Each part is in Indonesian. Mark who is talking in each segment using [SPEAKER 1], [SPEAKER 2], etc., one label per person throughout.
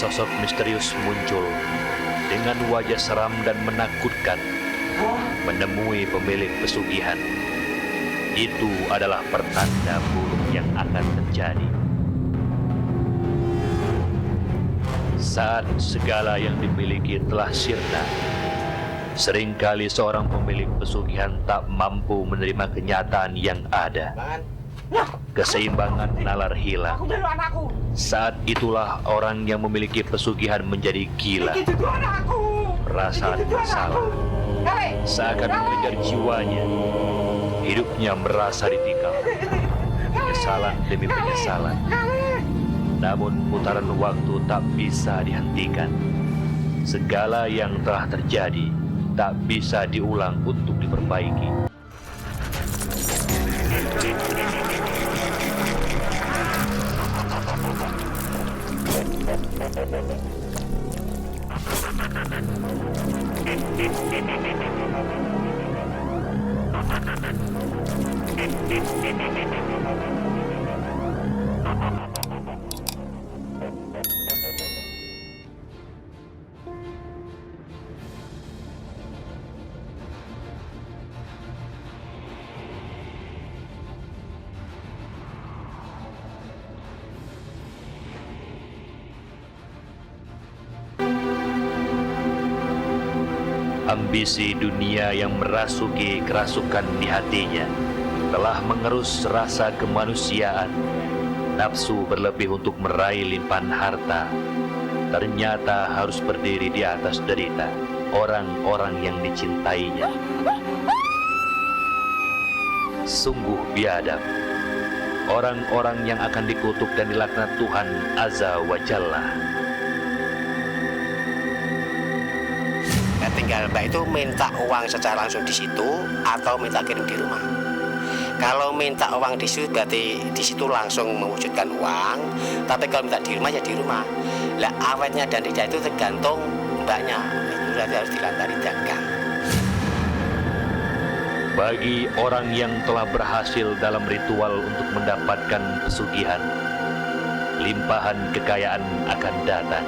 [SPEAKER 1] sesosok misterius muncul dengan wajah seram dan menakutkan menemui pemilik pesugihan. Itu adalah pertanda buruk yang akan terjadi. Saat segala yang dimiliki telah sirna, seringkali seorang pemilik pesugihan tak mampu menerima kenyataan yang ada. Keseimbangan nalar hilang. Saat itulah orang yang memiliki pesugihan menjadi gila. Perasaan bersalah seakan mengejar jiwanya. Hidupnya merasa ditikam. Penyesalan demi penyesalan. Namun putaran waktu tak bisa dihentikan. Segala yang telah terjadi tak bisa diulang untuk diperbaiki. Ambisi dunia yang merasuki kerasukan di hatinya telah mengerus rasa kemanusiaan. Nafsu berlebih untuk meraih limpahan harta ternyata harus berdiri di atas derita orang-orang yang dicintainya. Sungguh biadab orang-orang yang akan dikutuk dan dilaknat Tuhan Azza wa Jalla.
[SPEAKER 2] Tinggal Mbak itu minta uang secara langsung di situ atau minta kirim di rumah. Kalau minta uang di situ berarti di situ langsung mewujudkan uang. Tapi kalau minta di rumah ya di rumah. Lah awetnya dan tidak itu tergantung Mbaknya. Itu harus dilantari dagang.
[SPEAKER 1] Bagi orang yang telah berhasil dalam ritual untuk mendapatkan pesugihan, limpahan kekayaan akan datang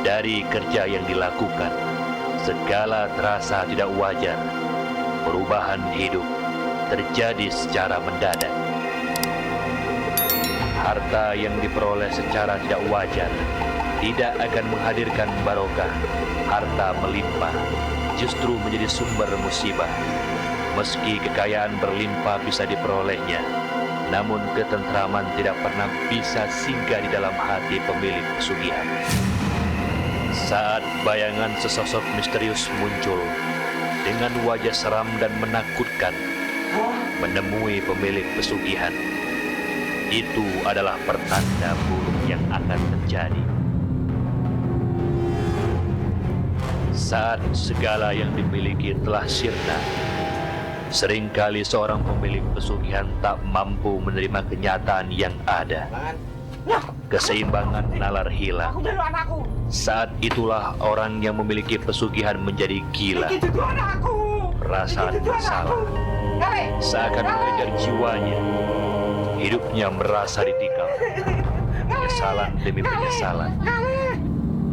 [SPEAKER 1] dari kerja yang dilakukan. Segala terasa tidak wajar. Perubahan hidup terjadi secara mendadak. Harta yang diperoleh secara tidak wajar tidak akan menghadirkan barokah. Harta melimpah justru menjadi sumber musibah. Meski kekayaan berlimpah bisa diperolehnya, namun ketentraman tidak pernah bisa singgah di dalam hati pemilik pesugihan. Saat bayangan sesosok misterius muncul dengan wajah seram dan menakutkan menemui pemilik pesugihan, itu adalah pertanda buruk yang akan terjadi. Saat segala yang dimiliki telah sirna, seringkali seorang pemilik pesugihan tak mampu menerima kenyataan yang ada. Keseimbangan nalar hilang. Saat itulah orang yang memiliki pesugihan menjadi gila. Perasaan bersalah seakan mengejar jiwanya. Hidupnya merasa ditikam. Penyesalan demi penyesalan.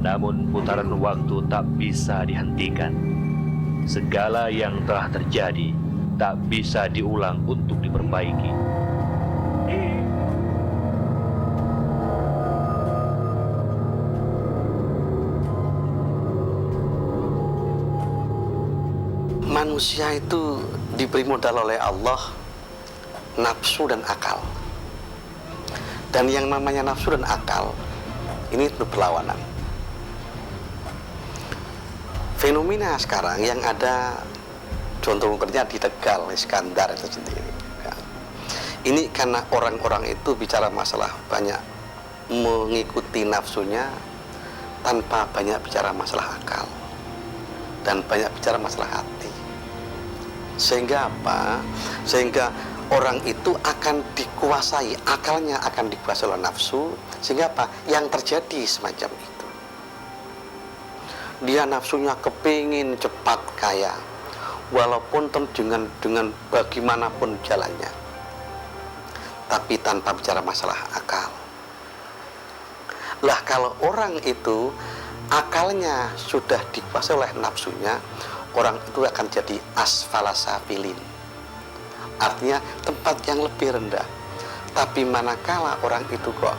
[SPEAKER 1] Namun putaran waktu tak bisa dihentikan. Segala yang telah terjadi tak bisa diulang untuk diperbaiki.
[SPEAKER 2] Manusia itu diberi modal oleh Allah nafsu dan akal. Dan yang namanya nafsu dan akal ini berlawanan. Fenomena sekarang yang ada contoh konkretnya di Tegal, Iskandar itu sendiri. Ini karena orang-orang itu bicara masalah banyak mengikuti nafsunya tanpa banyak bicara masalah akal dan banyak bicara masalah hati. Sehingga apa? Sehingga orang itu akan dikuasai, akalnya akan dikuasai oleh nafsu. Sehingga apa? Yang terjadi semacam itu. Dia nafsunya kepingin cepat kaya, walaupun dengan bagaimanapun jalannya, tapi tanpa bicara masalah akal. Lah kalau orang itu akalnya sudah dikuasai oleh nafsunya, orang itu akan jadi asfala safilin. Artinya tempat yang lebih rendah. Tapi manakala orang itu kok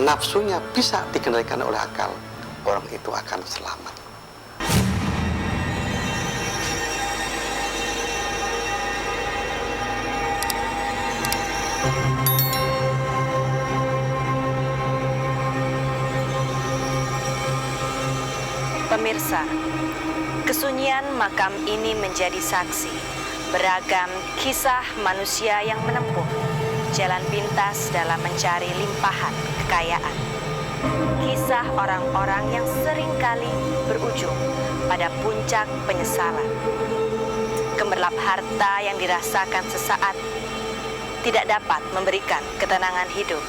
[SPEAKER 2] nafsunya bisa dikendalikan oleh akal, orang itu akan selamat.
[SPEAKER 3] Pemirsa, kesunyian makam ini menjadi saksi beragam kisah manusia yang menempuh jalan pintas dalam mencari limpahan kekayaan. Kisah orang-orang yang seringkali berujung pada puncak penyesalan. Gemerlap harta yang dirasakan sesaat tidak dapat memberikan ketenangan hidup.